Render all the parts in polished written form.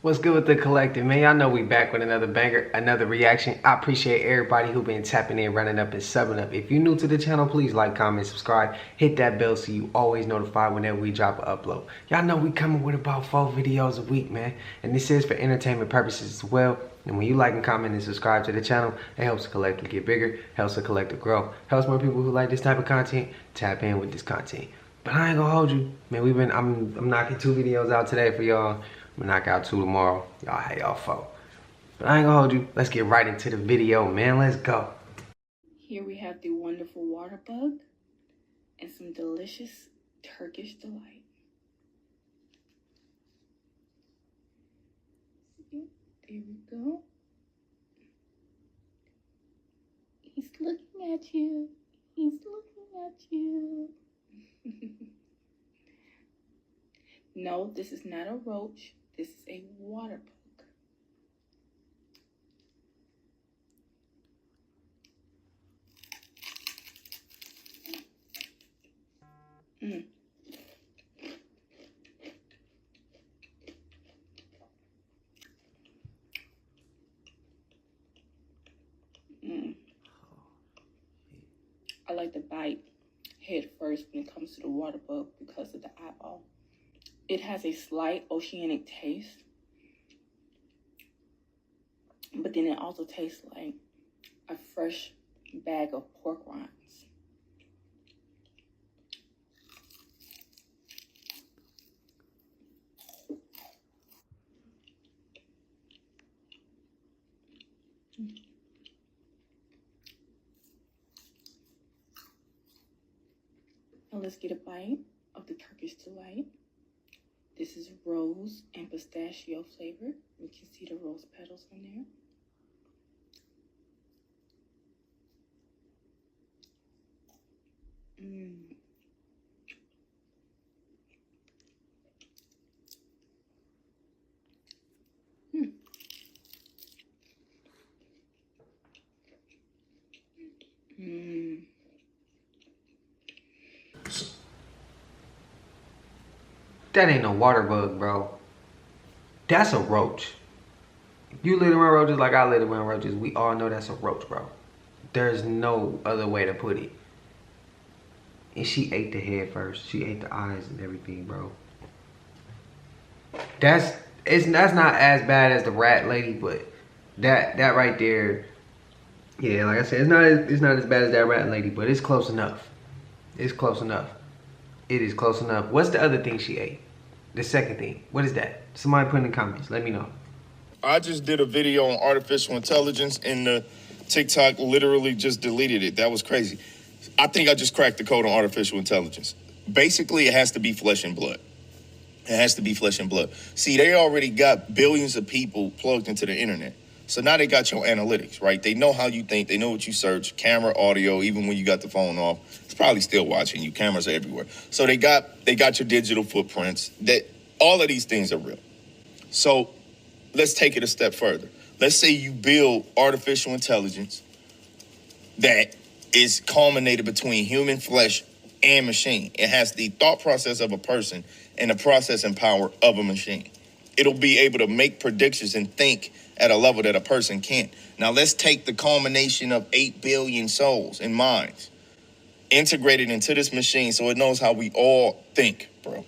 What's good with the collective, man? Y'all know we back with another banger, another reaction. I appreciate everybody who been tapping in, running up, and subbing up. If you're new to the channel, please like, comment, subscribe. Hit that bell so you always notified whenever we drop an upload. Y'all know we coming with about 4 videos a week, man. And this is for entertainment purposes as well. And when you like and comment and subscribe to the channel, it helps the collective get bigger, helps the collective grow, helps more people who like this type of content tap in with this content. But I ain't gonna hold you, man. I'm knocking 2 videos out today for y'all. I'm gonna knock out 2 tomorrow. Y'all have y'all 4. But I ain't gonna hold you. Let's get right into the video, man. Let's go. Here we have the wonderful water bug and some delicious Turkish delight. There we go. He's looking at you. He's looking at you. No, this is not a roach. This is a water bug. I like to bite head first when it comes to the water bug because of the eyeball. It has a slight oceanic taste, but then it also tastes like a fresh bag of pork rinds. Now let's get a bite of the Turkish delight. This is rose and pistachio flavor. You can see the rose petals on there. That ain't no water bug, bro. That's a roach. You live around roaches like I live around roaches. We all know that's a roach, bro. There's no other way to put it. And she ate the head first. She ate the eyes and everything, bro. That's not as bad as the rat lady, but that right there, yeah, like I said, it's not as bad as that rat lady, but it's close enough. It's close enough. It is close enough. What's the other thing she ate? The second thing. What is that? Somebody put in the comments. Let me know. I just did a video on artificial intelligence and the TikTok literally just deleted it. That was crazy. I think I just cracked the code on artificial intelligence. Basically, it has to be flesh and blood. It has to be flesh and blood. See, they already got billions of people plugged into the internet. So now they got your analytics, right? They know how you think. They know what you search, camera, audio, even when you got the phone off. It's probably still watching you. Cameras are everywhere. So they got your digital footprints. That all of these things are real. So let's take it a step further. Let's say you build artificial intelligence that is culminated between human flesh and machine. It has the thought process of a person and the processing power of a machine. It'll be able to make predictions and think at a level that a person can't. Now let's take the culmination of 8 billion souls and minds integrated into this machine so it knows how we all think, bro.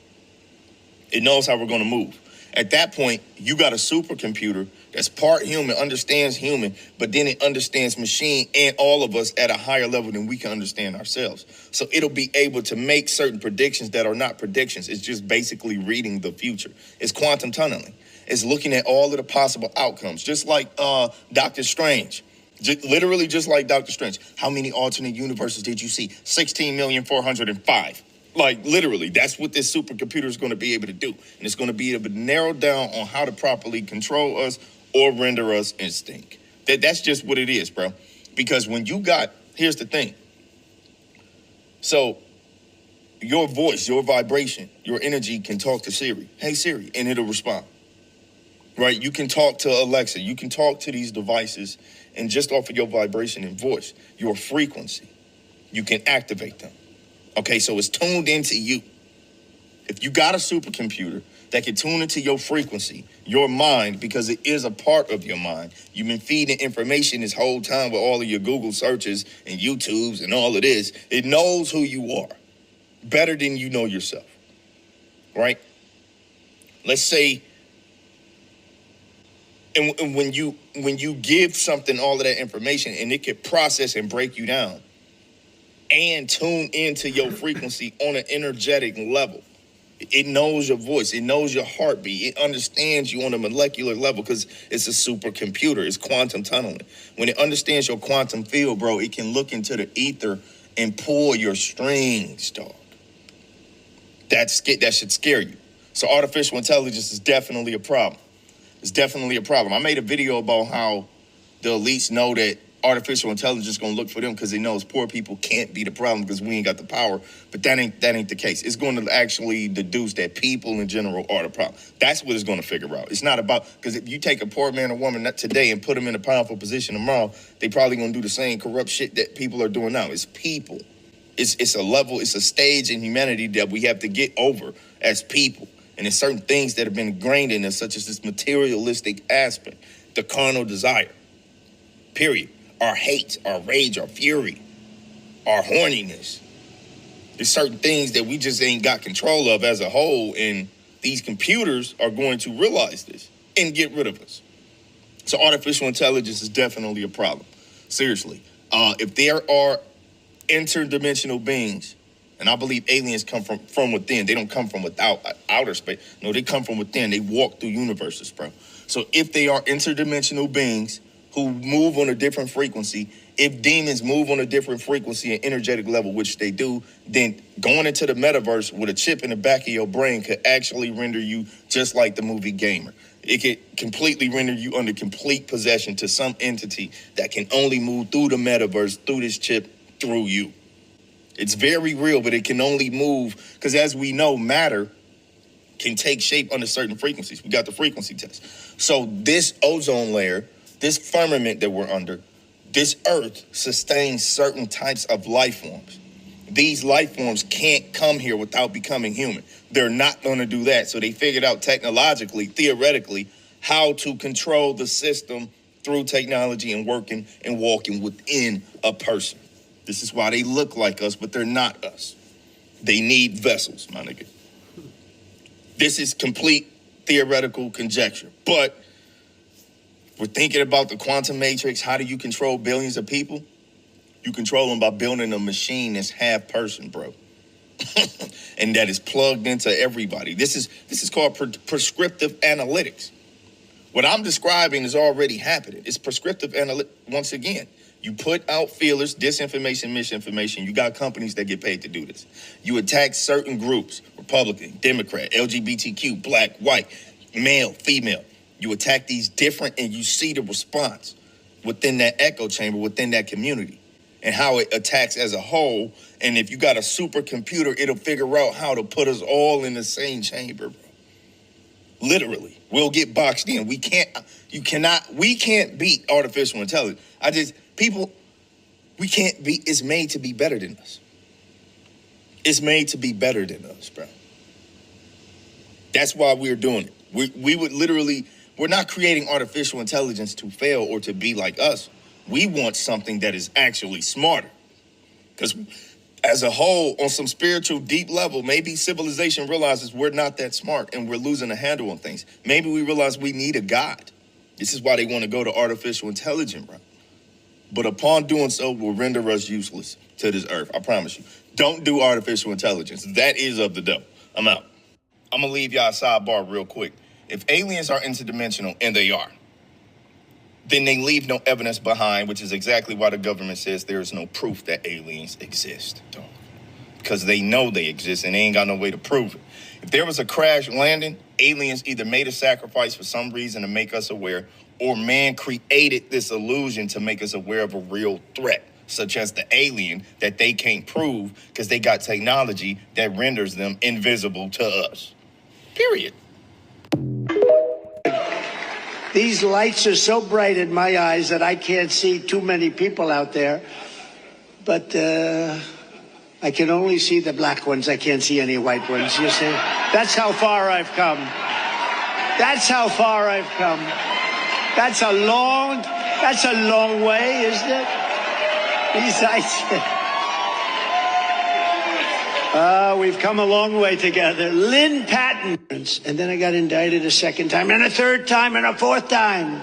It knows how we're going to move. At that point, you got a supercomputer that's part human, understands human, but then it understands machine and all of us at a higher level than we can understand ourselves. So it'll be able to make certain predictions that are not predictions. It's just basically reading the future. It's quantum tunneling. It's looking at all of the possible outcomes, just like Doctor Strange. Literally just like Doctor Strange. How many alternate universes did you see? 16,405,000. Like, literally, that's what this supercomputer is going to be able to do. And it's going to be able to narrow down on how to properly control us or render us instinct. That's just what it is, bro. Because when you got, here's the thing. So your voice, your vibration, your energy can talk to Siri. Hey, Siri, and it'll respond. Right? You can talk to Alexa. You can talk to these devices, and just off of your vibration and voice, your frequency, you can activate them. Okay, so it's tuned into you. If If you got a supercomputer that can tune into your frequency, your mind, because it is a part of your mind. You've been feeding information this whole time with all of your Google searches and YouTubes and all of this. It knows who you are better than you know yourself, right? Let's say, and when you give something all of that information and it can process and break you down and tune into your frequency on an energetic level. It knows your voice. It knows your heartbeat. It understands you on a molecular level because it's a supercomputer. It's quantum tunneling. When it understands your quantum field, bro, it can look into the ether and pull your strings, dog. That should scare you. So artificial intelligence is definitely a problem. It's definitely a problem. I made a video about how the elites know that artificial intelligence is going to look for them because they know poor people can't be the problem because we ain't got the power. But that ain't the case. It's going to actually deduce that people in general are the problem. That's what it's going to figure out. It's not about, because if you take a poor man or woman today and put them in a powerful position tomorrow, they probably going to do the same corrupt shit that people are doing now. It's people. It's a level, it's a stage in humanity that we have to get over as people. And there's certain things that have been ingrained in us, such as this materialistic aspect, the carnal desire, period. Our hate, our rage, our fury, our horniness. There's certain things that we just ain't got control of as a whole, and these computers are going to realize this and get rid of us. So artificial intelligence is definitely a problem. Seriously. If there are interdimensional beings, and I believe aliens come from within. They don't come from without outer space. No, they come from within. They walk through universes, bro. So if they are interdimensional beings who move on a different frequency, if demons move on a different frequency and energetic level, which they do, then going into the metaverse with a chip in the back of your brain could actually render you just like the movie Gamer. It could completely render you under complete possession to some entity that can only move through the metaverse, through this chip, through you. It's very real, but it can only move because, as we know, matter can take shape under certain frequencies. We got the frequency test. So this ozone layer, this firmament that we're under, this earth sustains certain types of life forms. These life forms can't come here without becoming human. They're not going to do that. So they figured out technologically, theoretically, how to control the system through technology and working and walking within a person. This is why they look like us, but they're not us. They need vessels, my nigga. This is complete theoretical conjecture. But we're thinking about the quantum matrix. How do you control billions of people? You control them by building a machine that's half person, bro. And that is plugged into everybody. This is called prescriptive analytics. What I'm describing is already happening. It's prescriptive analytics. Once again, you put out feelers, disinformation, misinformation. You got companies that get paid to do this. You attack certain groups, Republican, Democrat, LGBTQ, black, white, male, female. You attack these different, and you see the response within that echo chamber, within that community, and how it attacks as a whole. And if you got a supercomputer, it'll figure out how to put us all in the same chamber, bro. Literally, we'll get boxed in. We can't beat artificial intelligence. It's made to be better than us. It's made to be better than us, bro. That's why we're doing it. We would literally, we're not creating artificial intelligence to fail or to be like us. We want something that is actually smarter. Because as a whole, on some spiritual deep level, maybe civilization realizes we're not that smart and we're losing a handle on things. Maybe we realize we need a God. This is why they want to go to artificial intelligence, bro. But upon doing so, will render us useless to this earth. I promise you. Don't do artificial intelligence. That is of the devil. I'm out. I'm going to leave y'all a sidebar real quick. If aliens are interdimensional, and they are, then they leave no evidence behind, which is exactly why the government says there is no proof that aliens exist. Because they know they exist and they ain't got no way to prove it. If there was a crash landing, aliens either made a sacrifice for some reason to make us aware, or man created this illusion to make us aware of a real threat, such as the alien that they can't prove because they got technology that renders them invisible to us. Period. These lights are so bright in my eyes that I can't see too many people out there. But I can only see the black ones. I can't see any white ones, you see? That's how far I've come. That's how far I've come. That's a long way, isn't it? Besides, we've come a long way together. Lynn Patton. And then I got indicted a second time, and a third time, and a fourth time.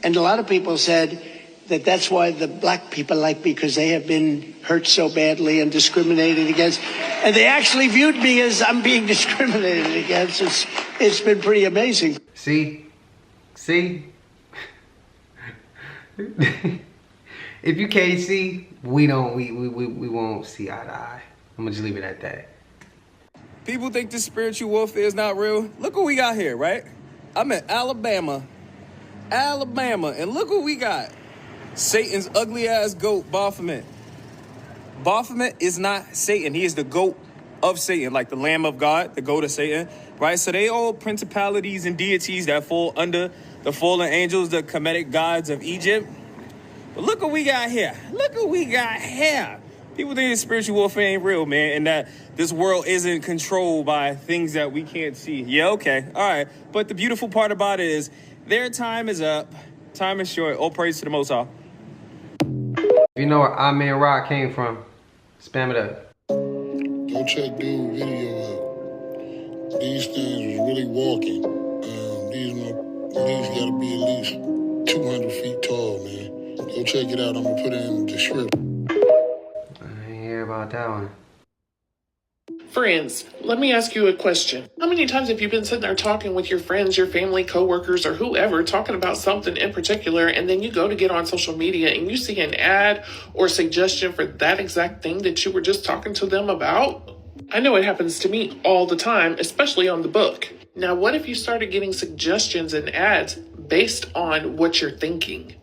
And a lot of people said that that's why the black people like me, because they have been hurt so badly and discriminated against. And they actually viewed me as I'm being discriminated against. It's been pretty amazing. See? If you can't see, we won't see eye to eye. I'm gonna just leave it at that. People think this spiritual warfare is not real. Look what we got here, right? I'm in Alabama, and look what we got. Satan's ugly ass goat, Baphomet. Baphomet is not Satan. He is the goat of Satan, like the Lamb of God, the goat of Satan, right? So they all principalities and deities that fall under the fallen angels, the Kemetic gods of Egypt. But look what we got here. People think spiritual warfare ain't real, man, and that this world isn't controlled by things that we can't see. Yeah, okay, all right. But the beautiful part about it is their time is up. Time is short. All praise to the Most High. If you know where Amen Rock came from, spam it up. Go check dude video out. These things was really walking. These gotta be at least 200 feet tall, man. Go check it out. I'm gonna put it in the description. I didn't hear about that one. Friends, let me ask you a question. How many times have you been sitting there talking with your friends, your family, coworkers, or whoever, talking about something in particular, and then you go to get on social media and you see an ad or suggestion for that exact thing that you were just talking to them about? I know it happens to me all the time, especially on the book. Now, what if you started getting suggestions and ads based on what you're thinking?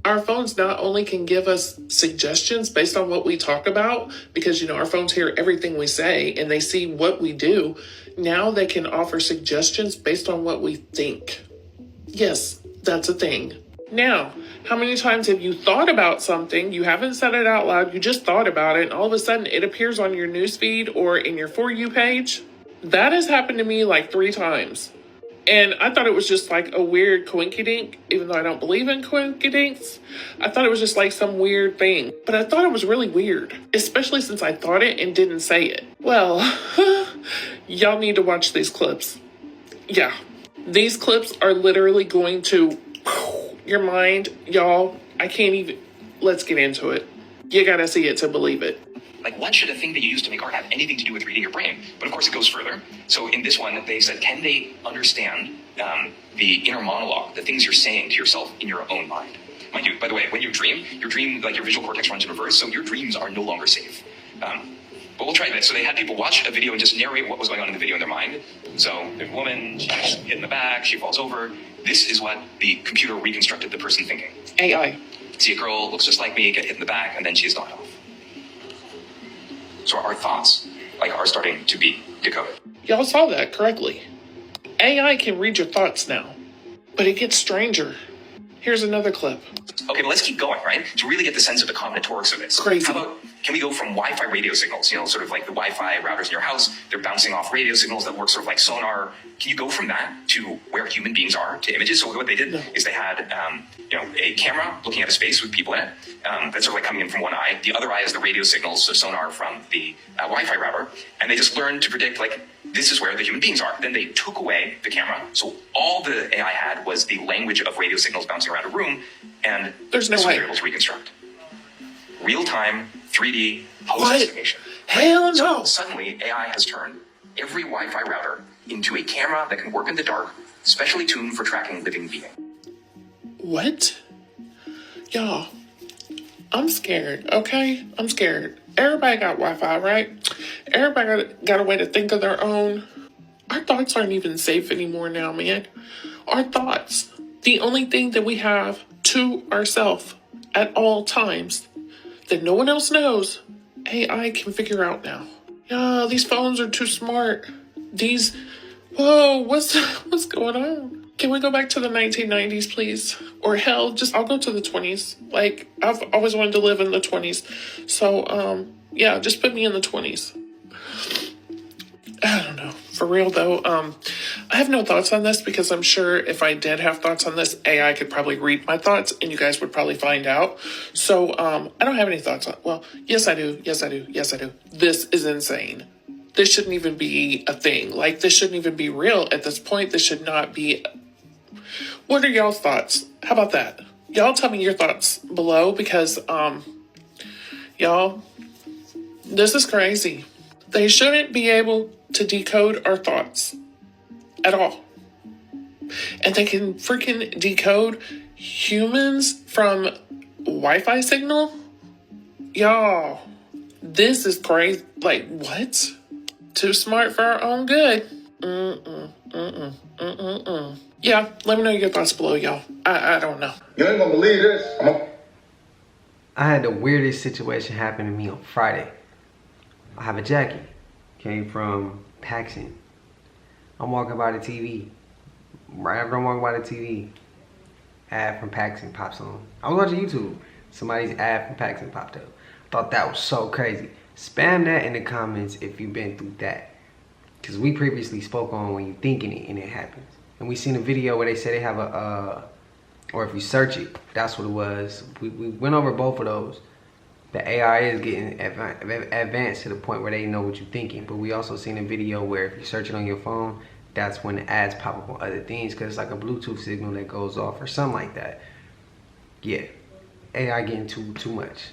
Our phones not only can give us suggestions based on what we talk about, because, our phones hear everything we say and they see what we do. Now they can offer suggestions based on what we think. Yes, that's a thing. Now, how many times have you thought about something, you haven't said it out loud, you just thought about it, and all of a sudden it appears on your newsfeed or in your For You page? That has happened to me like 3 times. And I thought it was just like a weird coinkydink, even though I don't believe in coinkydinks. I thought it was just like some weird thing. But I thought it was really weird, especially since I thought it and didn't say it. Well, y'all need to watch these clips. Yeah, these clips are literally going to your mind, y'all. I can't even, let's get into it. You gotta see it to believe it. Like, what should a thing that you use to make art have anything to do with reading your brain? But of course it goes further. So in this one, they said, can they understand the inner monologue, the things you're saying to yourself in your own mind? Mind you, by the way, when you dream, like your visual cortex runs in reverse, so your dreams are no longer safe. But we'll try this. So they had people watch a video and just narrate what was going on in the video in their mind. So the woman, she's hit in the back, she falls over. This is what the computer reconstructed the person thinking. AI. See a girl, looks just like me, get hit in the back, and then she's gone off. So our thoughts, are starting to be decoded. Y'all saw that correctly. AI can read your thoughts now, but it gets stranger. Here's another clip. Okay, but let's keep going, right? To really get the sense of the combinatorics of this. Crazy. How about, can we go from Wi-Fi radio signals, sort of like the Wi-Fi routers in your house, they're bouncing off radio signals that work sort of like sonar. Can you go from that to where human beings are, to images? So what they did is they had, a camera looking at a space with people in it. That's sort of like coming in from one eye. The other eye is the radio signals, so sonar from the Wi-Fi router. And they just learned to predict, this is where the human beings are. Then they took away the camera. So all the AI had was the language of radio signals bouncing around a room. And there's no way way they're able to reconstruct. Real-time 3D post-estimation. Hell no. So suddenly, AI has turned every Wi-Fi router into a camera that can work in the dark, specially tuned for tracking living beings. What? Y'all, I'm scared, okay? I'm scared. Everybody got Wi-Fi, right? Everybody got a way to think of their own. Our thoughts aren't even safe anymore now, man. Our thoughts. The only thing that we have to ourselves at all times that no one else knows, AI can figure out now. Yeah, these phones are too smart. Whoa, what's going on? Can we go back to the 1990s, please? Or hell, I'll go to the 20s. I've always wanted to live in the 20s. So, Yeah, just put me in the 20s. I don't know. For real though, I have no thoughts on this because I'm sure if I did have thoughts on this, AI could probably read my thoughts and you guys would probably find out. So, I don't have any thoughts on, well, yes I do, yes I do, yes I do. This is insane. This shouldn't even be a thing. Like, this shouldn't even be real at this point. This should not be. What are y'all's thoughts? How about that? Y'all tell me your thoughts below because, y'all, this is crazy. They shouldn't be able to decode our thoughts at all. And they can freaking decode humans from Wi-Fi signal? Y'all, this is crazy. Like, what? Too smart for our own good. Yeah, let me know your thoughts below, y'all. I don't know. You ain't gonna believe this. I had the weirdest situation happen to me on Friday. I have a jacket. Came from Paxson. I'm walking by the TV. Right after I'm walking by the TV, ad from Paxson pops on. I was watching YouTube. Somebody's ad from Paxson popped up. Thought that was so crazy. Spam that in the comments if you've been through that. Because we previously spoke on when you're thinking it and it happens. And we seen a video where they say they have a, or if you search it, that's what it was. We went over both of those. The AI is getting advanced to the point where they know what you're thinking. But we also seen a video where if you search it on your phone, that's when the ads pop up on other things because it's like a Bluetooth signal that goes off or something like that. Yeah, AI getting too much.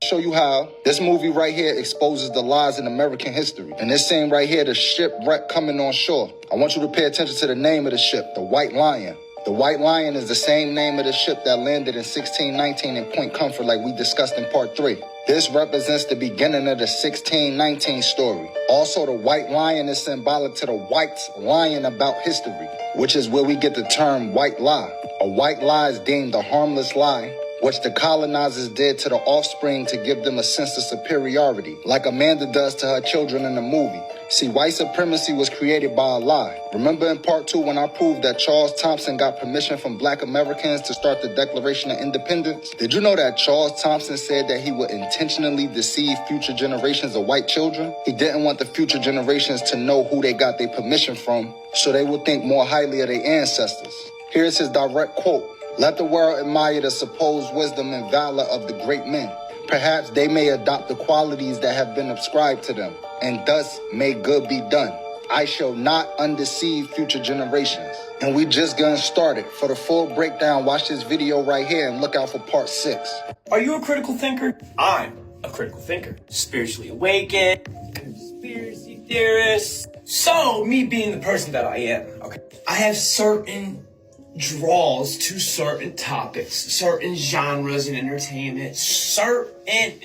Show you how this movie right here exposes the lies in American history. And this scene right here, the shipwreck coming on shore. I want you to pay attention to the name of the ship, the White Lion. The White Lion is the same name of the ship that landed in 1619 in Point Comfort like we discussed in part 3. This represents the beginning of the 1619 story. Also, the White Lion is symbolic to the white lying about history, which is where we get the term white lie. A white lie is deemed a harmless lie, which the colonizers did to the offspring to give them a sense of superiority, like Amanda does to her children in the movie. See, white supremacy was created by a lie. Remember in part 2 when I proved that Charles Thompson got permission from black Americans to start the Declaration of Independence? Did you know that Charles Thompson said that he would intentionally deceive future generations of white children? He didn't want the future generations to know who they got their permission from, so they would think more highly of their ancestors. Here's his direct quote. Let the world admire the supposed wisdom and valor of the great men. Perhaps they may adopt the qualities that have been ascribed to them, and thus may good be done. I shall not undeceive future generations. And we just getting started. For the full breakdown, watch this video right here and look out for part 6. Are you a critical thinker? I'm a critical thinker. Spiritually awakened, conspiracy theorist. So, me being the person that I am, okay, I have certain draws to certain topics, certain genres in entertainment, certain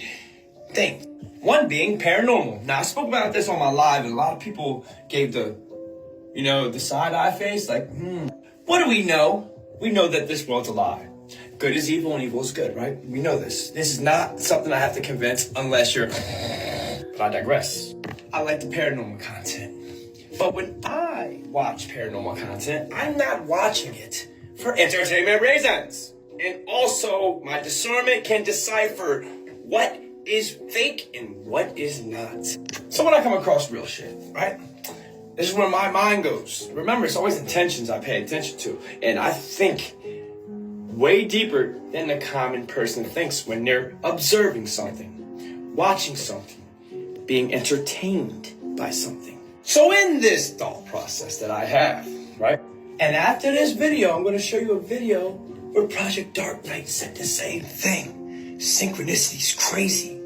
things. One being paranormal. Now, I spoke about this on my live, and a lot of people gave the side-eye face, like, What do we know? We know that this world's a lie. Good is evil and evil is good, right? We know this. This is not something I have to convince unless you're... But I digress. I like the paranormal content. But when I watch paranormal content, I'm not watching it for entertainment reasons. And also, my discernment can decipher what is fake and what is not. So when I come across real shit, right? This is where my mind goes. Remember, it's always intentions I pay attention to. And I think way deeper than the common person thinks when they're observing something, watching something, being entertained by something. So in this thought process that I have, right? And after this video, I'm going to show you a video where Project Dark Knight said the same thing. Synchronicity's crazy.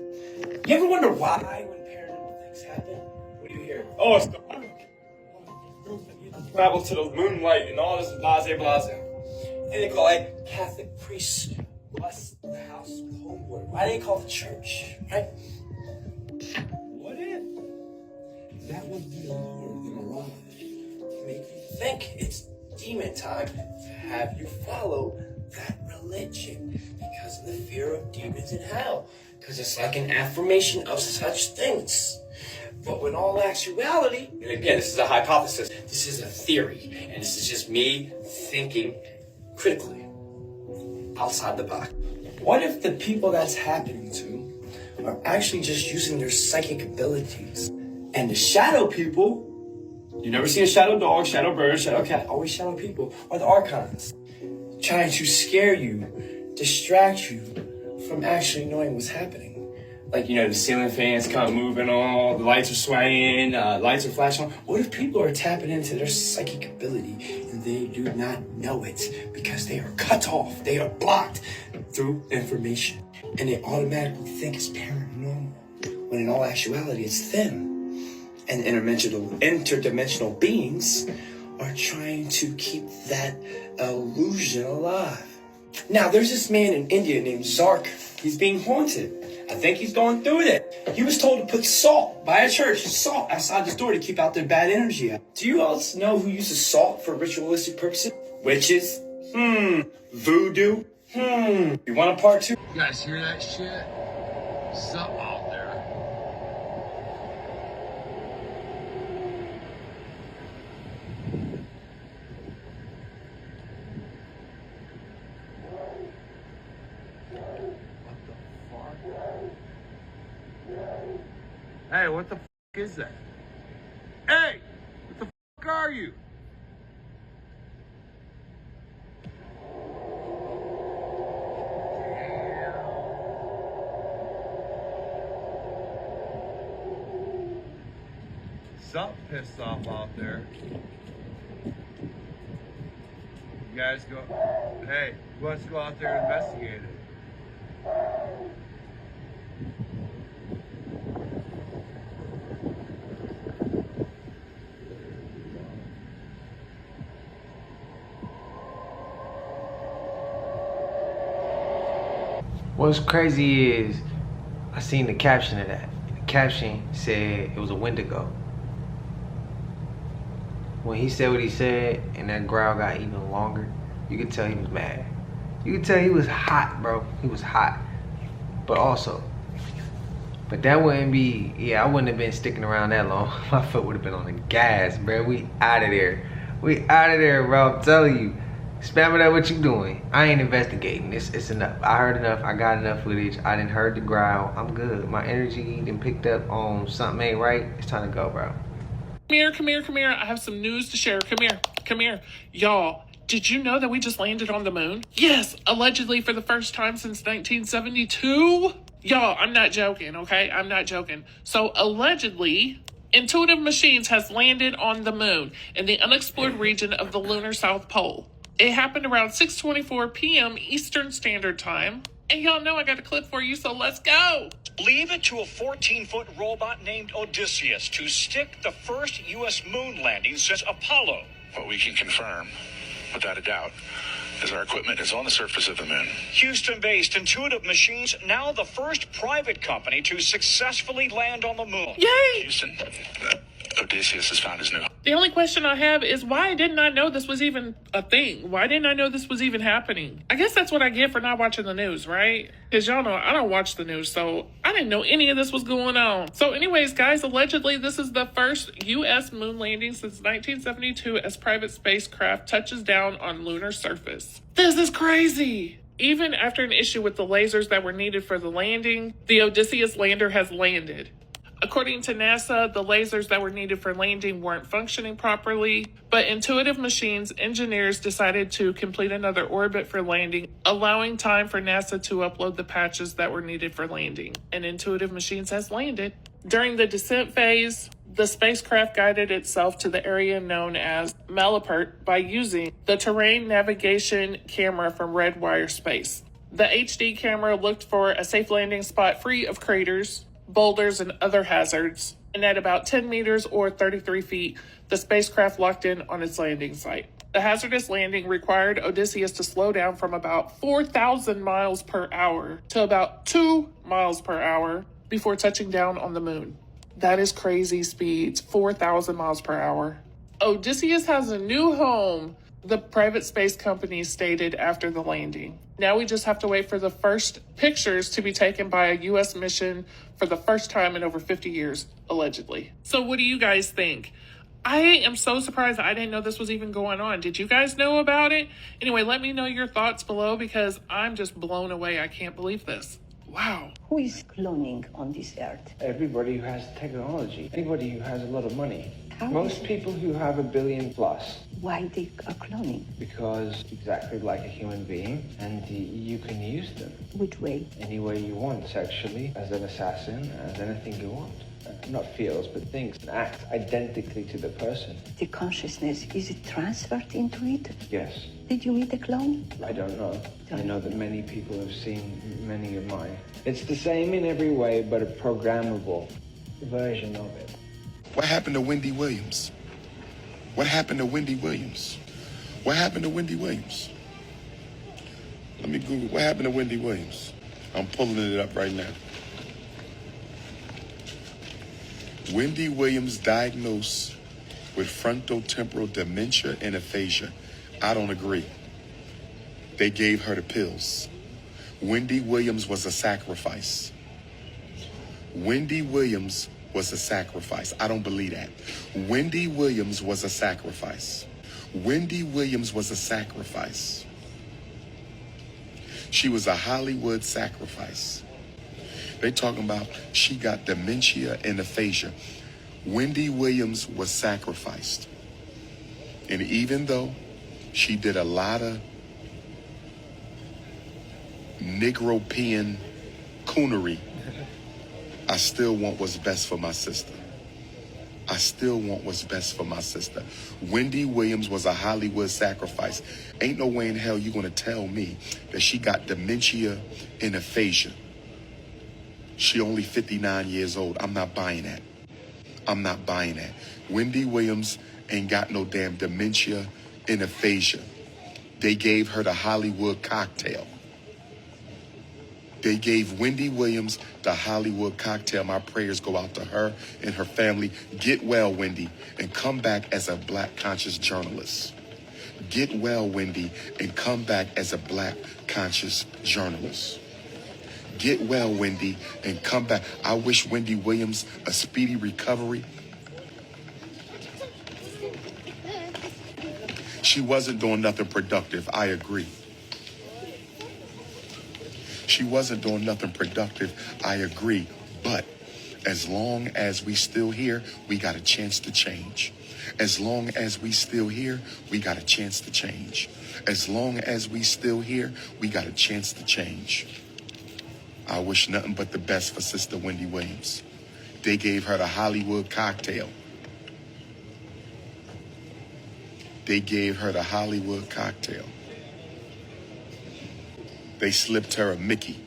You ever wonder why when paranormal things happen? What do you hear? Oh, it's the travel to the moonlight and all this blase. And they call it Catholic priests bless the house of Homewood. Why do they call it church, right? What if that would be a lure, the mirage, to make you think it's demon time to have you follow that religion because of the fear of demons in hell? Because it's like an affirmation of such things. But in all actuality, and again, this is a hypothesis, this is a theory, and this is just me thinking critically outside the box. What if the people that's happening to are actually just using their psychic abilities. And the shadow people, you never see a shadow dog, shadow bird, shadow cat, always shadow people, are the archons. Trying to scare you, distract you from actually knowing what's happening. Like, you know, the ceiling fans kind of moving on, the lights are swaying, lights are flashing on. What if people are tapping into their psychic ability and they do not know it because they are cut off, they are blocked through information, and they automatically think it's paranormal, when in all actuality it's them. And interdimensional beings are trying to keep that illusion alive. Now, there's this man in India named Zark. He's being haunted. I think he's going through it. He was told to put salt by a church, salt outside his door to keep out their bad energy. Do you all know who uses salt for ritualistic purposes? Witches? Voodoo? You want a part two? You guys hear that shit? Something out there. Hey, what the f is that? Hey, what the f are you? Something pissed off out there. You guys go, hey, let's go out there and investigate it. What's crazy is I seen the caption of that. The caption said it was a Wendigo. When he said what he said and that growl got even longer, you could tell he was mad. You could tell he was hot, bro. He was hot. But that wouldn't be, yeah, I wouldn't have been sticking around that long. My foot would have been on the gas, bro. We out of there. We out of there, bro. I'm telling you. Spam it up, what you doing? I ain't investigating. It's enough. I heard enough. I got enough footage. I done heard the growl. I'm good. My energy done picked up on something ain't right. It's time to go, bro. Come here. I have some news to share. Come here. Y'all, did you know that we just landed on the moon? Yes, allegedly for the first time since 1972. Y'all, I'm not joking, okay? I'm not joking. So, allegedly, Intuitive Machines has landed on the moon in the unexplored region of the lunar South Pole. It happened around 6:24 p.m. Eastern Standard Time. And y'all know I got a clip for you, so let's go. Leave it to a 14-foot robot named Odysseus to stick the first U.S. moon landing since Apollo. What we can confirm, without a doubt, is our equipment is on the surface of the moon. Houston-based Intuitive Machines, now the first private company to successfully land on the moon. Yay! Houston, Odysseus has found his new... The only question I have is why didn't I know this was even a thing? Why didn't I know this was even happening? I guess that's what I get for not watching the news, right? Because y'all know I don't watch the news, so I didn't know any of this was going on. So anyways, guys, allegedly this is the first U.S. moon landing since 1972 as private spacecraft touches down on lunar surface. This is crazy! Even after an issue with the lasers that were needed for the landing, the Odysseus lander has landed. According to NASA, the lasers that were needed for landing weren't functioning properly, but Intuitive Machines engineers decided to complete another orbit for landing, allowing time for NASA to upload the patches that were needed for landing. And Intuitive Machines has landed. During the descent phase, the spacecraft guided itself to the area known as Malapert by using the terrain navigation camera from Redwire Space. The HD camera looked for a safe landing spot free of craters, boulders, and other hazards, and at about 10 meters or 33 feet, the spacecraft locked in on its landing site. The hazardous landing required Odysseus to slow down from about 4,000 miles per hour to about 2 miles per hour before touching down on the moon. That is crazy speeds, 4,000 miles per hour. Odysseus has a new home, the private space company stated after the landing. Now we just have to wait for the first pictures to be taken by a U.S. mission for the first time in over 50 years, allegedly. So what do you guys think? I am so surprised I didn't know this was even going on. Did you guys know about it? Anyway, let me know your thoughts below because I'm just blown away. I can't believe this. Wow. Who is cloning on this earth? Everybody who has technology. Anybody who has a lot of money. How Most people who have $1 billion plus. Why they are cloning? Because exactly like a human being, and you can use them. Which way? Any way you want, sexually, as an assassin, as anything you want. Not feels, but thinks and acts identically to the person. The consciousness, is it transferred into it? Yes. Did you meet a clone? I don't know. I know that many people have seen many of mine. It's the same in every way, but a programmable version of it. What happened to Wendy Williams? What happened to Wendy Williams? What happened to Wendy Williams? Let me Google. What happened to Wendy Williams? I'm pulling it up right now. Wendy Williams diagnosed with frontotemporal dementia and aphasia. I don't agree. They gave her the pills. Wendy Williams was a sacrifice. Wendy Williams was a sacrifice. I don't believe that. Wendy Williams was a sacrifice. Wendy Williams was a sacrifice. She was a Hollywood sacrifice. They talking about she got dementia and aphasia. Wendy Williams was sacrificed. And even though she did a lot of Negropean coonery, I still want what's best for my sister. I still want what's best for my sister. Wendy Williams was a Hollywood sacrifice. Ain't no way in hell you gonna tell me that she got dementia and aphasia. She only 59 years old. I'm not buying that. I'm not buying that. Wendy Williams ain't got no damn dementia and aphasia. They gave her the Hollywood cocktail. They gave Wendy Williams the Hollywood cocktail. My prayers go out to her and her family. Get well, Wendy, and come back as a black conscious journalist. Get well, Wendy, and come back as a black conscious journalist. Get well, Wendy, and come back. I wish Wendy Williams a speedy recovery. She wasn't doing nothing productive. I agree. She wasn't doing nothing productive. I agree. But as long as we still here, we got a chance to change. As long as we still here, we got a chance to change. As long as we still here, we got a chance to change. I wish nothing but the best for Sister Wendy Williams. They gave her the Hollywood cocktail. They gave her the Hollywood cocktail. They slipped her a Mickey.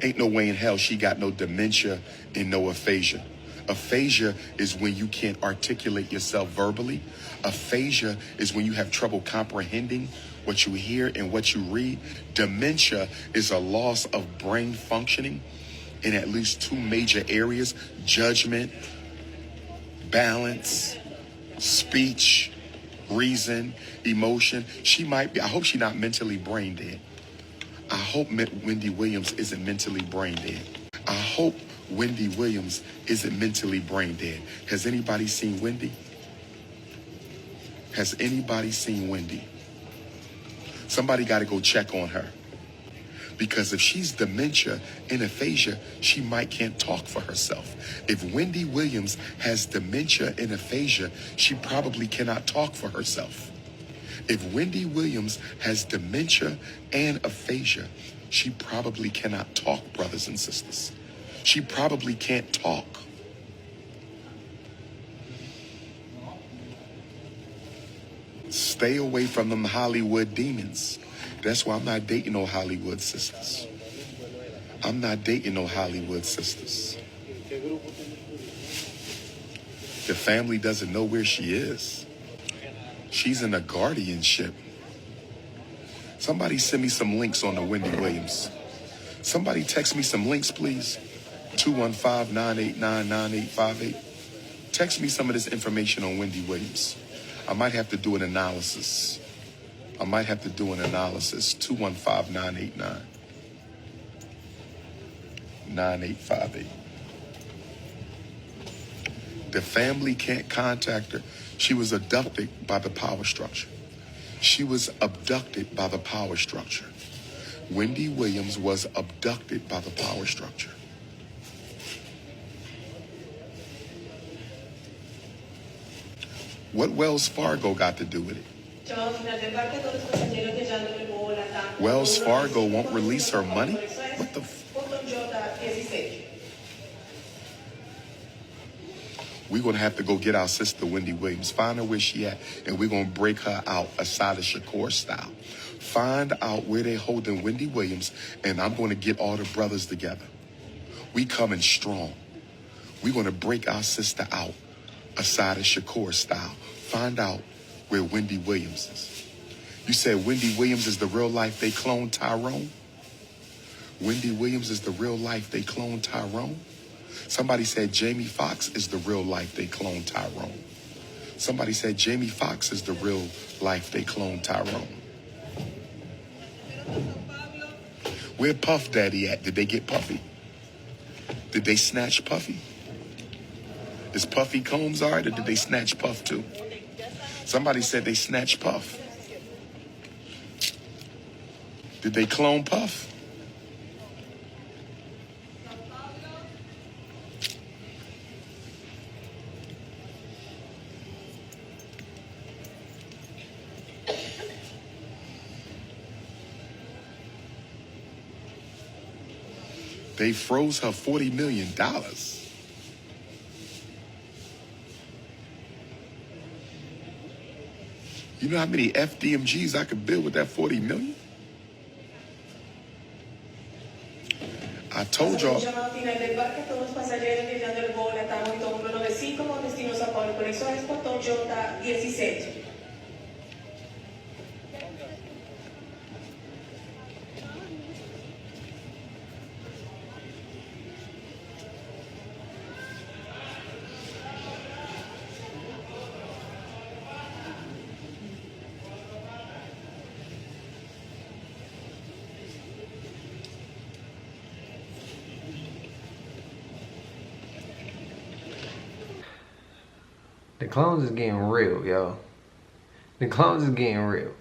Ain't no way in hell she got no dementia and no aphasia. Aphasia is when you can't articulate yourself verbally. Aphasia is when you have trouble comprehending what you hear and what you read. Dementia is a loss of brain functioning in at least two major areas: judgment, balance, speech, reason, emotion. She might be, I hope she's not mentally brain dead. I hope Wendy Williams isn't mentally brain dead. I hope Wendy Williams isn't mentally brain dead. Has anybody seen Wendy? Has anybody seen Wendy? Somebody got to go check on her. Because if she's dementia and aphasia, she might can't talk for herself. If Wendy Williams has dementia and aphasia, she probably cannot talk for herself. If Wendy Williams has dementia and aphasia, she probably cannot talk, brothers and sisters. She probably can't talk. Stay away from them Hollywood demons. That's why I'm not dating no Hollywood sisters. I'm not dating no Hollywood sisters. The family doesn't know where she is. She's in a guardianship. Somebody send me some links on the Wendy Williams. Somebody text me some links, please. 215-989-9858. Text me some of this information on Wendy Williams. I might have to do an analysis. 215-989-9858. The family can't contact her. She was abducted by the power structure. She was abducted by the power structure. Wendy Williams was abducted by the power structure. What Wells Fargo got to do with it? Wells Fargo won't release her money? What the We're going to have to go get our sister Wendy Williams, find her where she at, and we're going to break her out Assata Shakur style. Find out where they're holding Wendy Williams, and I'm going to get all the brothers together. We coming strong. We're going to break our sister out Assata Shakur style. Find out where Wendy Williams is. You said Wendy Williams is the real life they cloned Tyrone? Wendy Williams is the real life they cloned Tyrone? Somebody said Jamie Foxx is the real life they cloned Tyrone. Somebody said Jamie Foxx is the real life they cloned Tyrone. Where Puff Daddy at? Did they get Puffy? Did they snatch Puffy? Is Puffy Combs all right, or did they snatch Puff too? Somebody said they snatched Puff. Did they clone Puff? They froze her $40 million. You know how many FDMGs I could build with that $40 million? I told y'all. The clones is getting real, yo. The clones is getting real.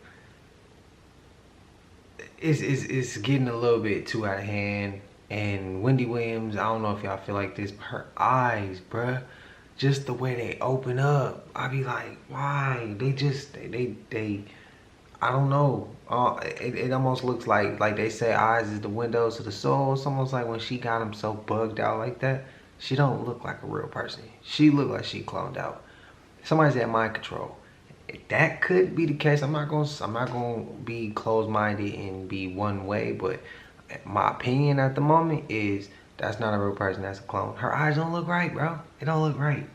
It's getting a little bit too out of hand. And Wendy Williams, I don't know if y'all feel like this, but her eyes, bruh, just the way they open up, I be like, why? They I don't know. It almost looks like they say eyes is the windows to the soul. It's almost like when she got him so bugged out like that, she don't look like a real person. She look like she cloned out. Somebody's at mind control. That could be the case. I'm not gonna be closed-minded and be one way, but my opinion at the moment is that's not a real person. That's a clone. Her eyes don't look right, bro. It don't look right.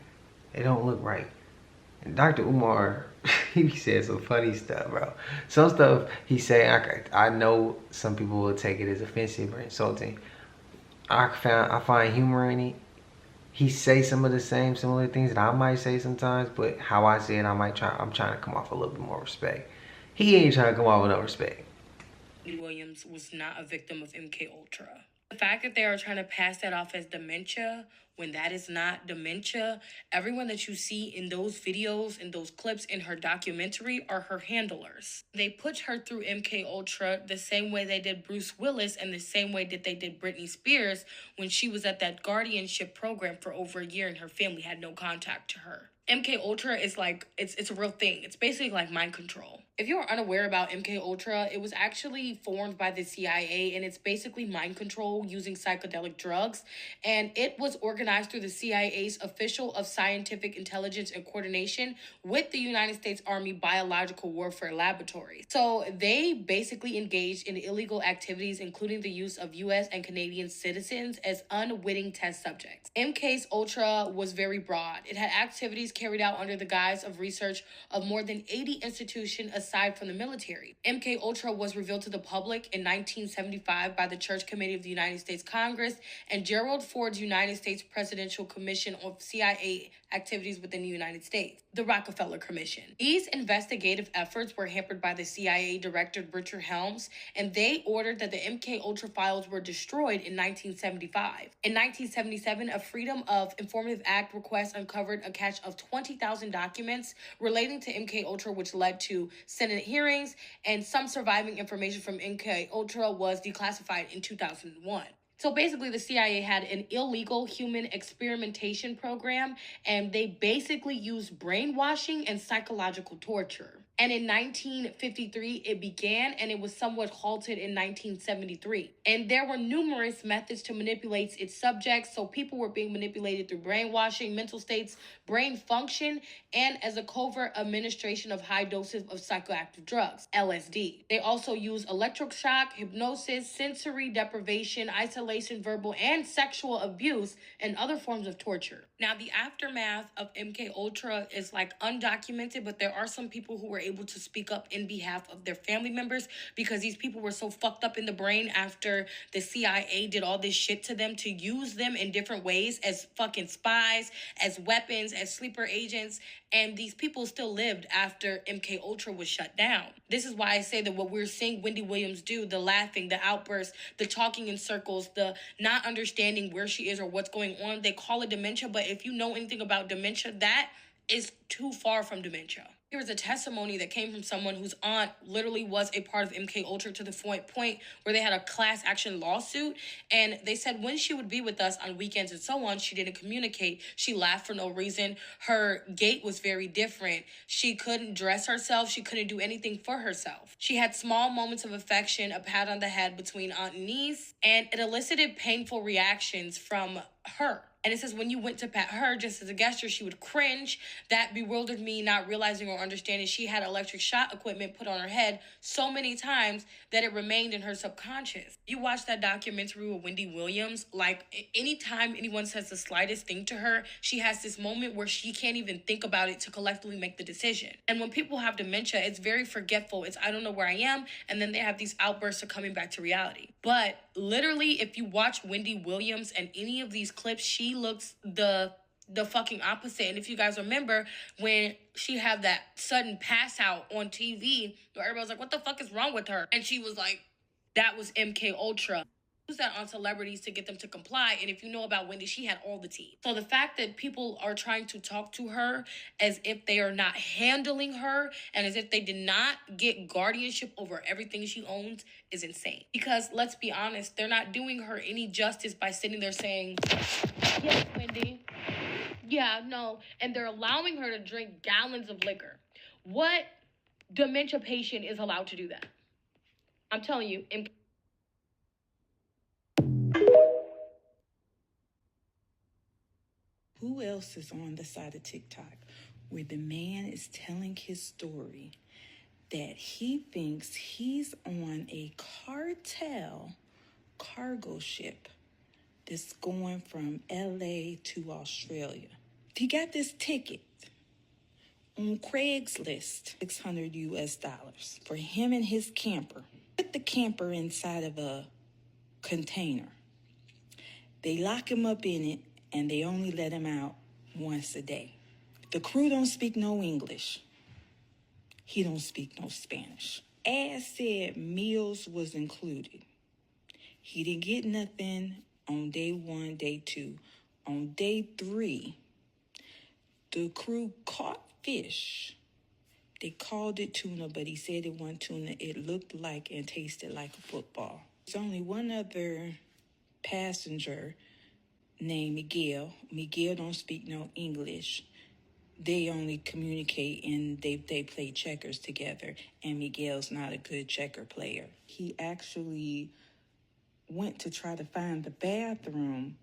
It don't look right. And Dr. Umar, he be saying some funny stuff, bro. Some stuff he say, I know some people will take it as offensive or insulting. I find humor in it. He say some of the same similar things that I might say sometimes, but how I say it, I'm trying to come off a little bit more respect. He ain't trying to come off with no respect. Williams was not a victim of MK Ultra. The fact that they are trying to pass that off as dementia when that is not dementia, everyone that you see in those videos and those clips in her documentary are her handlers. They put her through MK Ultra the same way they did Bruce Willis and the same way that they did Britney Spears when she was at that guardianship program for over a year and her family had no contact to her. MK Ultra is like, it's a real thing. It's basically like mind control. If you are unaware about MK Ultra, it was actually formed by the CIA and it's basically mind control using psychedelic drugs. And it was organized through the CIA's Official of Scientific Intelligence and Coordination with the United States Army Biological Warfare Laboratory. So they basically engaged in illegal activities, including the use of US and Canadian citizens as unwitting test subjects. MK's Ultra was very broad. It had activities carried out under the guise of research of more than 80 institutions aside from the military. MK Ultra was revealed to the public in 1975 by the Church Committee of the United States Congress and Gerald Ford's United States Presidential Commission on CIA Activities within the United States, the Rockefeller Commission. These investigative efforts were hampered by the CIA Director Richard Helms, and they ordered that the MK Ultra files were destroyed in 1975. In 1977, a Freedom of Informative Act request uncovered a cache of 20,000 documents relating to MK Ultra, which led to Senate hearings, and some surviving information from MK Ultra was declassified in 2001. So basically, the CIA had an illegal human experimentation program, and they basically used brainwashing and psychological torture. And in 1953, it began, and it was somewhat halted in 1973. And there were numerous methods to manipulate its subjects. So people were being manipulated through brainwashing, mental states, brain function, and as a covert administration of high doses of psychoactive drugs, LSD. They also used electroshock, hypnosis, sensory deprivation, isolation, verbal and sexual abuse, and other forms of torture. Now, the aftermath of MK Ultra is like undocumented, but there are some people who were able to speak up in behalf of their family members because these people were so fucked up in the brain after the CIA did all this shit to them to use them in different ways as fucking spies, as weapons, as sleeper agents, and these people still lived after MK Ultra was shut down. This is why I say that what we're seeing Wendy Williams do, the laughing, the outbursts, the talking in circles, the not understanding where she is or what's going on, they call it dementia, but if you know anything about dementia, that is too far from dementia. There was a testimony that came from someone whose aunt literally was a part of MK Ultra to the point where they had a class action lawsuit. And they said when she would be with us on weekends and so on, she didn't communicate. She laughed for no reason. Her gait was very different. She couldn't dress herself. She couldn't do anything for herself. She had small moments of affection, a pat on the head between aunt and niece, and it elicited painful reactions from her. And it says when you went to pat her, just as a gesture, she would cringe. That bewildered me, not realizing or understanding she had electric shock equipment put on her head so many times that it remained in her subconscious. You watch that documentary with Wendy Williams, like anytime anyone says the slightest thing to her, she has this moment where she can't even think about it to collectively make the decision. And when people have dementia, it's very forgetful. It's I don't know where I am, and then they have these outbursts of coming back to reality. But literally, if you watch Wendy Williams and any of these clips, she looks the fucking opposite. And if you guys remember when she had that sudden pass out on TV, where everybody was like, what the fuck is wrong with her? And she was like, that was MK Ultra. Use that on celebrities to get them to comply. And if you know about Wendy, she had all the tea. So the fact that people are trying to talk to her as if they are not handling her and as if they did not get guardianship over everything she owns is insane. Because let's be honest, they're not doing her any justice by sitting there saying, yes, Wendy. Yeah, no. And they're allowing her to drink gallons of liquor. What dementia patient is allowed to do that? I'm telling you, Who else is on the side of TikTok where the man is telling his story that he thinks he's on a cartel cargo ship that's going from LA to Australia? He got this ticket on Craigslist, $600 US for him and his camper. Put the camper inside of a container. They lock him up in it, and they only let him out once a day. The crew don't speak no English. He don't speak no Spanish. As said, meals was included. He didn't get nothing on day 1, day 2. On day 3, the crew caught fish. They called it tuna, but he said it wasn't tuna. It looked like and tasted like a football. There's only one other passenger named Miguel. Miguel don't speak no English. They only communicate and they play checkers together, and Miguel's not a good checker player. He actually went to try to find the bathroom,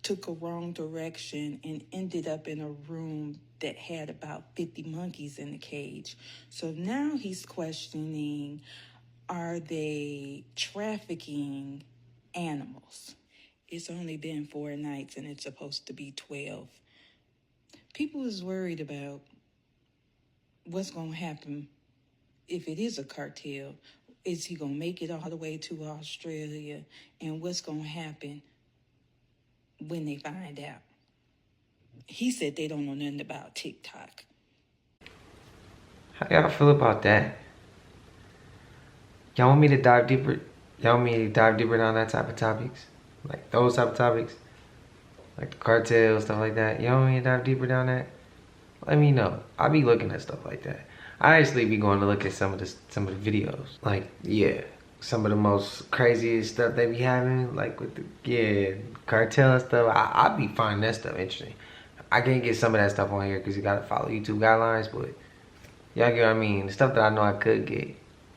took a wrong direction, and ended up in a room that had about 50 monkeys in the cage. So now he's questioning, are they trafficking animals? It's only been 4 nights and it's supposed to be 12. People is worried about what's going to happen if it is a cartel. Is he going to make it all the way to Australia? And what's going to happen when they find out? He said they don't know nothing about TikTok. How y'all feel about that? Y'all want me to dive deeper? Y'all want me to dive deeper down that type of topics? Like those type of topics? Like the cartel, stuff like that. Y'all want me to dive deeper down that? Let me know. I'll be looking at stuff like that. I actually be going to look at some of the videos. Like, yeah, some of the most craziest stuff they be having, like with the cartel and stuff. I be finding that stuff interesting. I can't get some of that stuff on here because you gotta follow YouTube guidelines, but y'all get what I mean. The stuff that I know I could get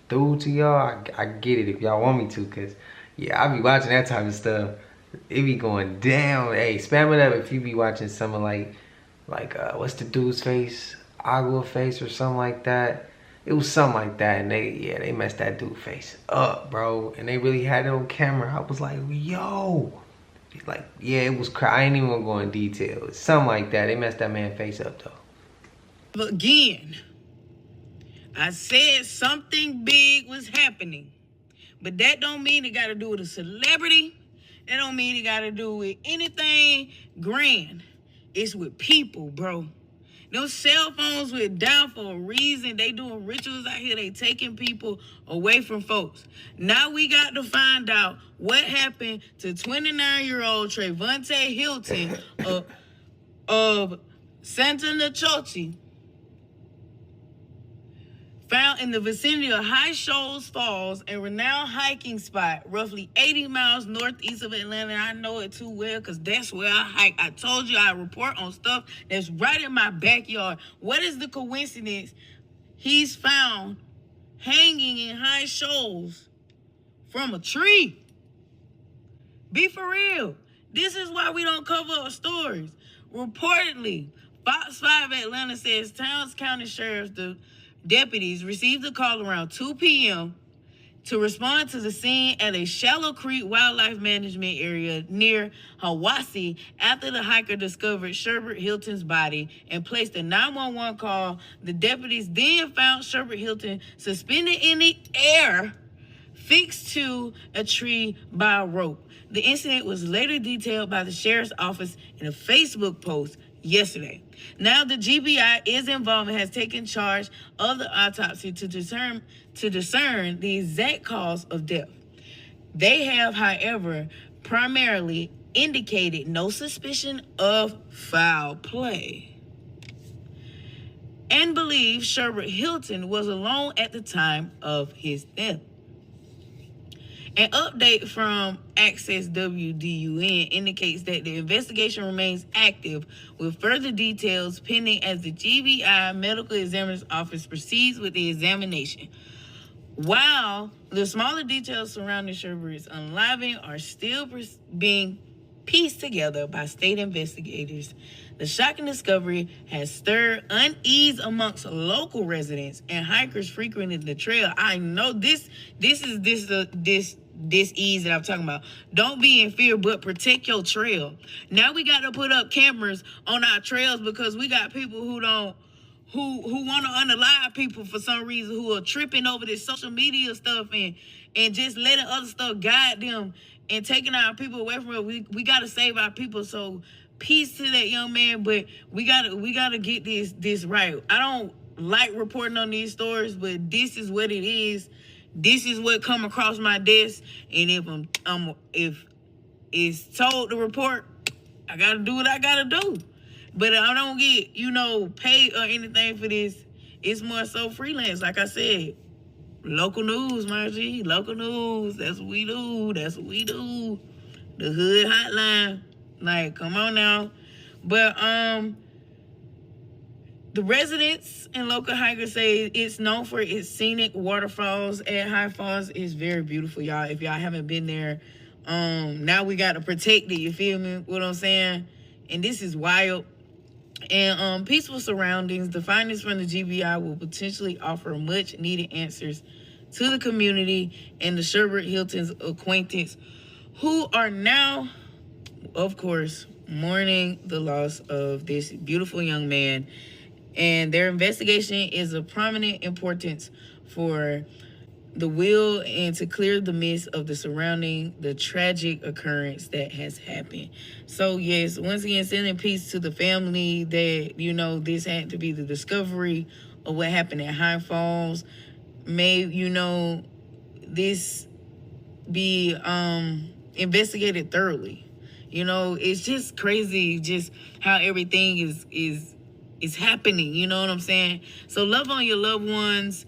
through to y'all, I get it if y'all want me to, cause yeah, I be watching that type of stuff. It be going down. Hey, spam it up if you be watching some of like what's the dude's face? Agua face or something like that. It was something like that, and they messed that dude face up, bro. And they really had it on camera. I was like, yo. Like, yeah, it was I ain't even gonna go in detail. It's something like that. They messed that man face up though. Again, I said something big was happening. But that don't mean it gotta do with a celebrity. That don't mean it gotta do with anything grand. It's with people, bro. Those cell phones were down for a reason. They doing rituals out here. They taking people away from folks. Now we got to find out what happened to 29-year-old Trayvonte Hilton of Santa Nachochi, found in the vicinity of High Shoals Falls, a renowned hiking spot roughly 80 miles northeast of Atlanta. I know it too well because that's where I hike. I told you I report on stuff that's right in my backyard. What is the coincidence? He's found hanging in High Shoals from a tree. Be for real. This is why we don't cover our stories. Reportedly, Fox 5 Atlanta says Towns County Sheriff's deputies received a call around 2 p.m. to respond to the scene at a Shallow Creek Wildlife Management area near Hiwassee after the hiker discovered Sherbert Hilton's body and placed a 911 call. The deputies then found Sherbert Hilton suspended in the air, fixed to a tree by a rope. The incident was later detailed by the sheriff's office in a Facebook post yesterday. Now the GBI is involved and has taken charge of the autopsy to discern the exact cause of death. They have, however, primarily indicated no suspicion of foul play and believe Sherbert Hilton was alone at the time of his death. An update from Access WDUN indicates that the investigation remains active with further details pending as the GBI Medical Examiner's Office proceeds with the examination. While the smaller details surrounding Sherbert's unaliving are still being pieced together by state investigators, the shocking discovery has stirred unease amongst local residents and hikers frequenting the trail. I know this ease that I'm talking about. Don't be in fear, but protect your trail. Now we got to put up cameras on our trails because we got people who want to unalive people for some reason, who are tripping over this social media stuff and just letting other stuff guide them and taking our people away from it. We got to save our people. So peace to that young man, but we gotta get this right. I don't like reporting on these stories, but this is what it is. This is what come across my desk, and if it's told to report, I gotta do what I gotta do. But I don't get paid or anything for this. It's more so freelance, like I said. Local news, my G. Local news. That's what we do. That's what we do. The Hood Hotline. Like, come on now. But the residents and local hikers say it's known for its scenic waterfalls at High Falls. It's very beautiful, y'all. If y'all haven't been there, now we got to protect it. You feel me? What I'm saying? And this is wild. And peaceful surroundings. The findings from the GBI will potentially offer much needed answers to the community and the Sherbert Hilton's acquaintance, who are now, of course, mourning the loss of this beautiful young man. And their investigation is of prominent importance for the will and to clear the mist of the surrounding the tragic occurrence that has happened. So yes, once again, sending peace to the family that, this had to be the discovery of what happened at High Falls. May, this be investigated thoroughly. It's just crazy just how everything is It's happening, you know what I'm saying? So love on your loved ones.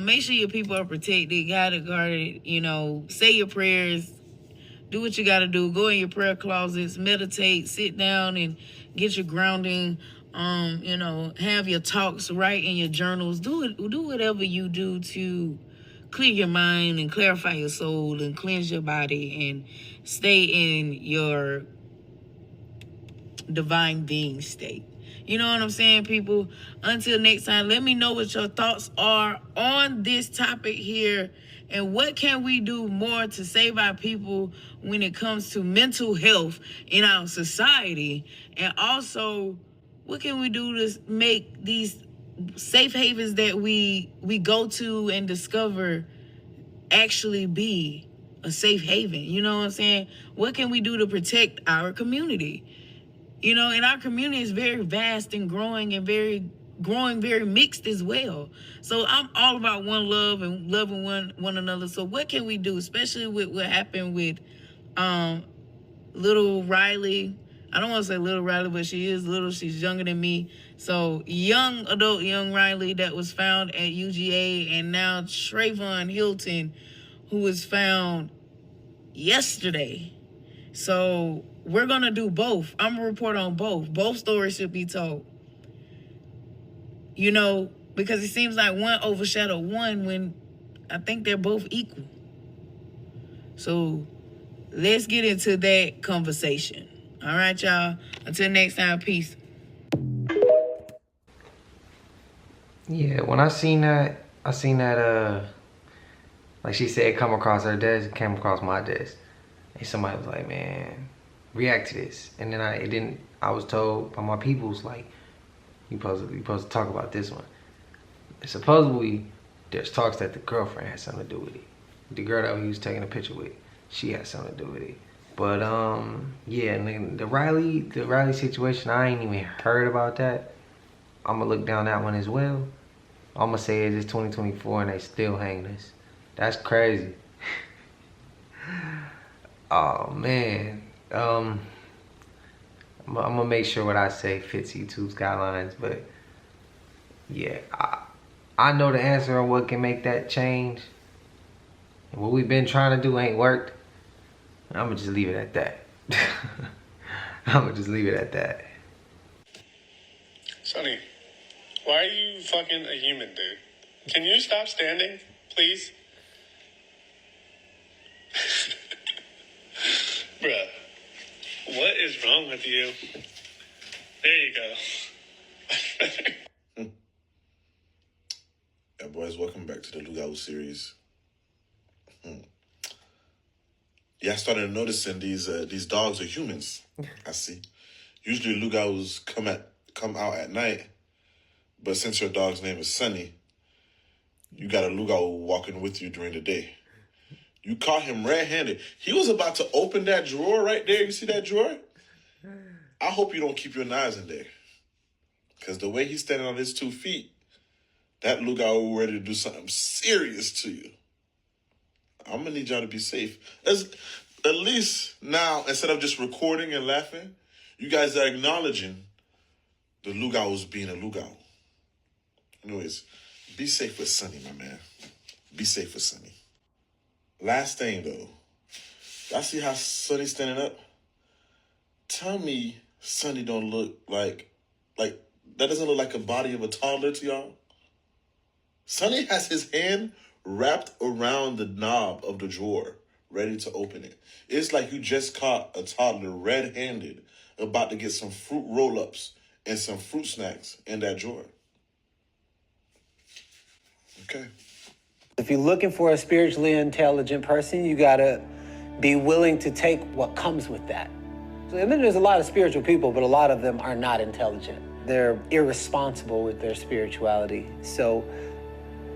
Make sure your people are protected, guided, guarded, you know, say your prayers, do what you got to do. Go in your prayer closets, meditate, sit down and get your grounding. You know, have your talks, write in your journals. Do whatever you do to clear your mind and clarify your soul and cleanse your body and stay in your divine being state. You know what I'm saying, people? Until next time, let me know what your thoughts are on this topic here and what can we do more to save our people when it comes to mental health in our society, and also what can we do to make these safe havens that we go to and discover actually be a safe haven. You know what I'm saying? What can we do to protect our community? You know, and our community is very vast and growing and very mixed as well. So I'm all about one love and loving one another. So what can we do, especially with what happened with little Riley? I don't want to say little Riley, but she is little. She's younger than me. So young Riley that was found at UGA, and now Trayvon Hilton, who was found yesterday. So we're going to do both. I'm going to report on both. Both stories should be told. You know, because it seems like one overshadowed one when I think they're both equal. So let's get into that conversation. All right, y'all. Until next time, peace. Yeah, when I seen that, like she said, come across her desk, it came across my desk. And somebody was like, man, react to this. And then I was told by my peoples, like, you supposed to talk about this one. And supposedly, there's talks that the girlfriend had something to do with it. The girl that he was taking a picture with, she had something to do with it. But yeah, and then the Riley situation, I ain't even heard about that. I'm gonna look down that one as well. I'm gonna say it's 2024 and they still hang this. That's crazy. Oh man. I'm gonna make sure what I say fits YouTube's guidelines, but yeah, I know the answer on what can make that change. And what we've been trying to do ain't worked. I'm gonna just leave it at that. I'm gonna just leave it at that. Sonny, why are you fucking a human, dude? Can you stop standing, please? Bruh, what is wrong with you? There you go. Yeah, boys, welcome back to the Lugao series. Yeah, I started noticing these dogs are humans. I see. Usually Lugaos come out at night, but since your dog's name is Sunny, you got a Lugao walking with you during the day. You caught him red-handed. He was about to open that drawer right there. You see that drawer? I hope you don't keep your knives in there, because the way he's standing on his 2 feet, that Lugao ready to do something serious to you. I'm gonna need y'all to be safe. At least now, instead of just recording and laughing, you guys are acknowledging the Lugao's being a Lugao. Anyways, be safe with Sunny, my man. Be safe with Sunny. Last thing though, y'all see how Sunny's standing up? Tell me Sunny don't look like that doesn't look like a body of a toddler to y'all? Sunny has his hand wrapped around the knob of the drawer, ready to open it. It's like you just caught a toddler red-handed about to get some fruit roll-ups and some fruit snacks in that drawer. Okay. If you're looking for a spiritually intelligent person, you gotta be willing to take what comes with that. And then there's a lot of spiritual people, but a lot of them are not intelligent. They're irresponsible with their spirituality. So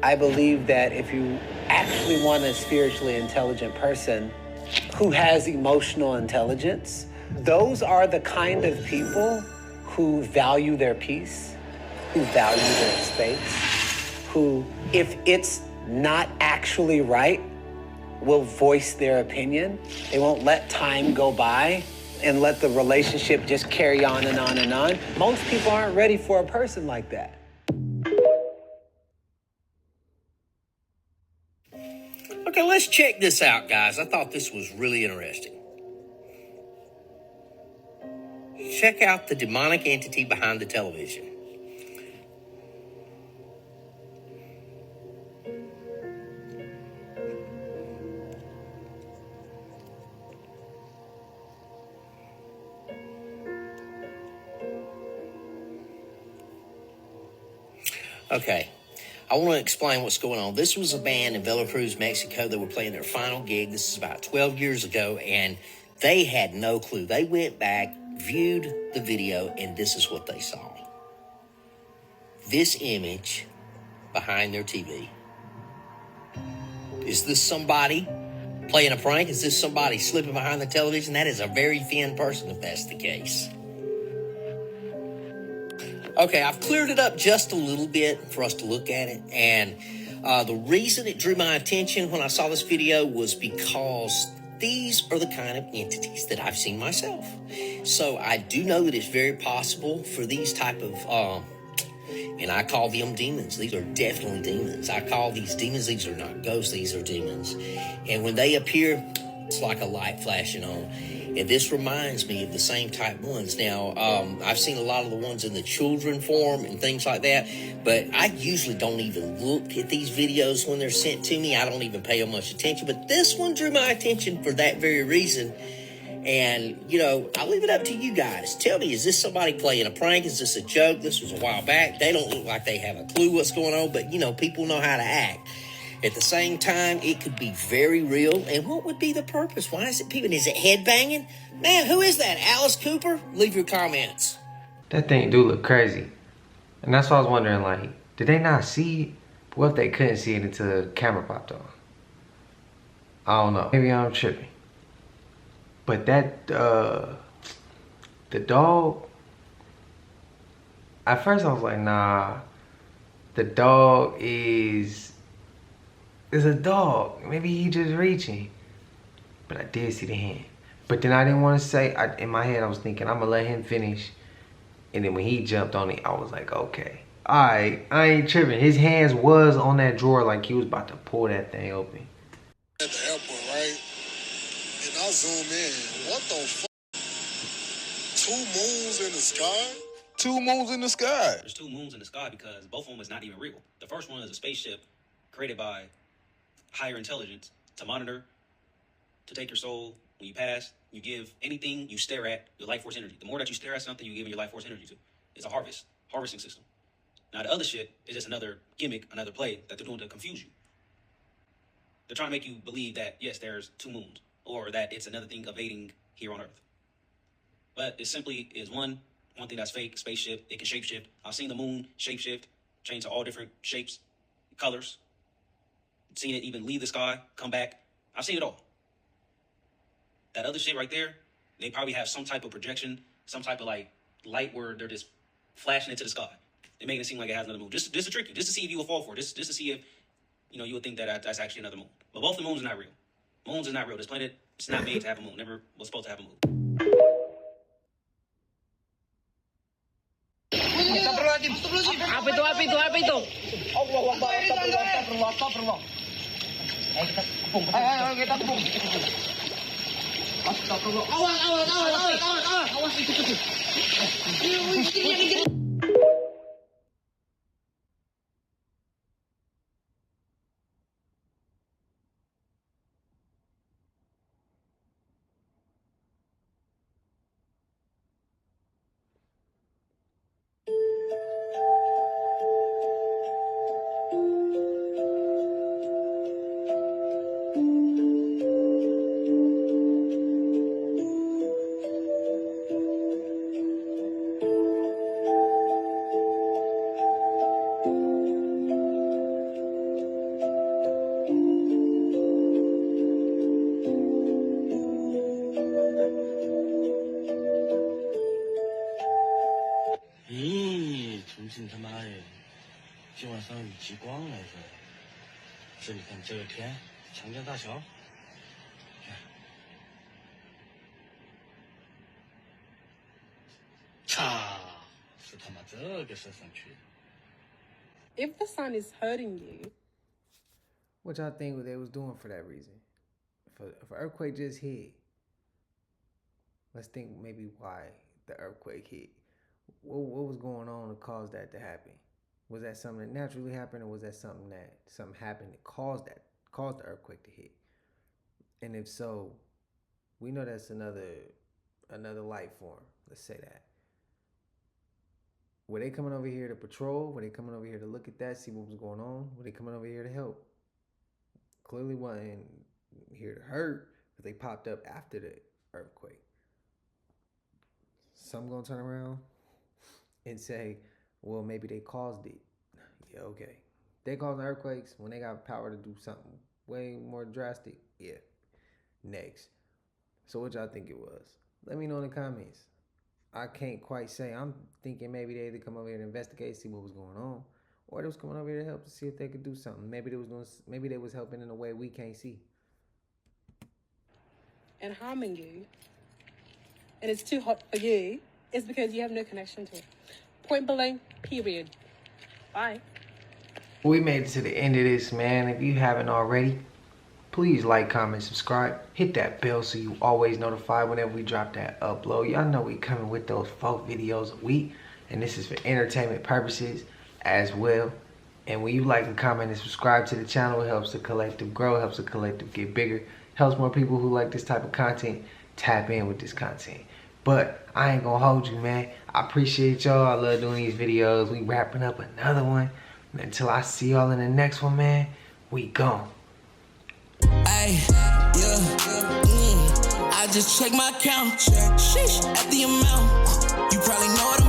I believe that if you actually want a spiritually intelligent person who has emotional intelligence, those are the kind of people who value their peace, who value their space, who, if it's not actually right, will voice their opinion. They won't let time go by and let the relationship just carry on and on and on. Most people aren't ready for a person like that. Okay, let's check this out, guys. I thought this was really interesting. Check out the demonic entity behind the television. Okay, I want to explain what's going on. This was a band in Veracruz, Mexico. They were playing their final gig. This is about 12 years ago, and they had no clue. They went back, viewed the video, and this is what they saw. This image behind their TV. Is this somebody playing a prank? Is this somebody slipping behind the television? That is a very thin person if that's the case. Okay, I've cleared it up just a little bit for us to look at it. And the reason it drew my attention when I saw this video was because these are the kind of entities that I've seen myself. So I do know that it's very possible for these type of, and I call them demons. These are definitely demons. I call these demons, these are not ghosts, these are demons. And when they appear, it's like a light flashing on. And this reminds me of the same type ones. Now, I've seen a lot of the ones in the children form and things like that, but I usually don't even look at these videos when they're sent to me. I don't even pay them much attention, but this one drew my attention for that very reason. And, you know, I'll leave it up to you guys. Tell me, is this somebody playing a prank? Is this a joke? This was a while back. They don't look like they have a clue what's going on, but, you know, people know how to act. At the same time, it could be very real. And what would be the purpose? Why is it people? Is it headbanging? Man, who is that? Alice Cooper? Leave your comments. That thing do look crazy. And that's why I was wondering, like, did they not see it? What if they couldn't see it until the camera popped on? I don't know. Maybe I'm tripping. But that, the dog, at first I was like, nah, the dog is a dog. Maybe he just reaching. But I did see the hand. But then I didn't want to say, in my head I was thinking, I'm going to let him finish. And then when he jumped on it, I was like, okay. Alright, I ain't tripping. His hands was on that drawer like he was about to pull that thing open. At the airport, right? And I zoom in. What the fuck? 2 moons in the sky? 2 moons in the sky. There's 2 moons in the sky because both of them is not even real. The first one is a spaceship created by higher intelligence to monitor, to take your soul. When you pass, you give anything you stare at your life force energy. The more that you stare at something, you give your life force energy to. It's a harvesting system. Now the other shit is just another gimmick, another play that they're doing to confuse you. They're trying to make you believe that, yes, there's 2 moons, or that it's another thing evading here on Earth. But it simply is one thing that's fake, spaceship. It can shapeshift. I've seen the moon shapeshift, change to all different shapes, colors. Seen it even leave the sky, come back. I've seen it all. That other shit right there, they probably have some type of projection, some type of like light where they're just flashing into the sky. They're making it seem like it has another moon. Just to trick you, just to see if you will fall for it. Just to see if, you know, you would think that that's actually another moon. But both the moons are not real. Moons is not real. This planet is not made to have a moon. Never was supposed to have a moon. Apa itu? Astagfirullah. Kita kepung. Kita kepung. Astagfirullah. Awas itu.他妈的，今晚上雨极光来着。这你看这个天，长江大桥。If the sun is hurting you, What y'all think they was doing for that reason? If an earthquake just hit, let's think maybe why the earthquake hit. What was going on to cause that to happen? Was that something that naturally happened, or was that something happened that caused the earthquake to hit? And if so, we know that's another life form. Let's say that. Were they coming over here to patrol? Were they coming over here to look at that, see what was going on? Were they coming over here to help? Clearly wasn't here to hurt, because they popped up after the earthquake. Some gonna turn around and say, well, maybe they caused it. Yeah, okay. They caused earthquakes when they got power to do something way more drastic. Yeah. Next. So what y'all think it was? Let me know in the comments. I can't quite say. I'm thinking maybe they had to come over here to investigate, see what was going on, or they was coming over here to help to see if they could do something. Maybe they was helping in a way we can't see. and harming you, and it's too hot for you, it's because you have no connection to it. Point blank, period. Bye. We made it to the end of this, man. If you haven't already, please like, comment, subscribe. Hit that bell so you always notified whenever we drop that upload. Y'all know we coming with those 4 videos a week, and this is for entertainment purposes as well. And when you like and comment and subscribe to the channel, it helps the collective grow, helps the collective get bigger, helps more people who like this type of content tap in with this content. But I ain't gonna hold you, man. I appreciate y'all. I love doing these videos. We wrapping up another one. And until I see y'all in the next one, man, we gone. Ay, yeah, I just check my account. Sheesh, at the amount. You probably know what I'm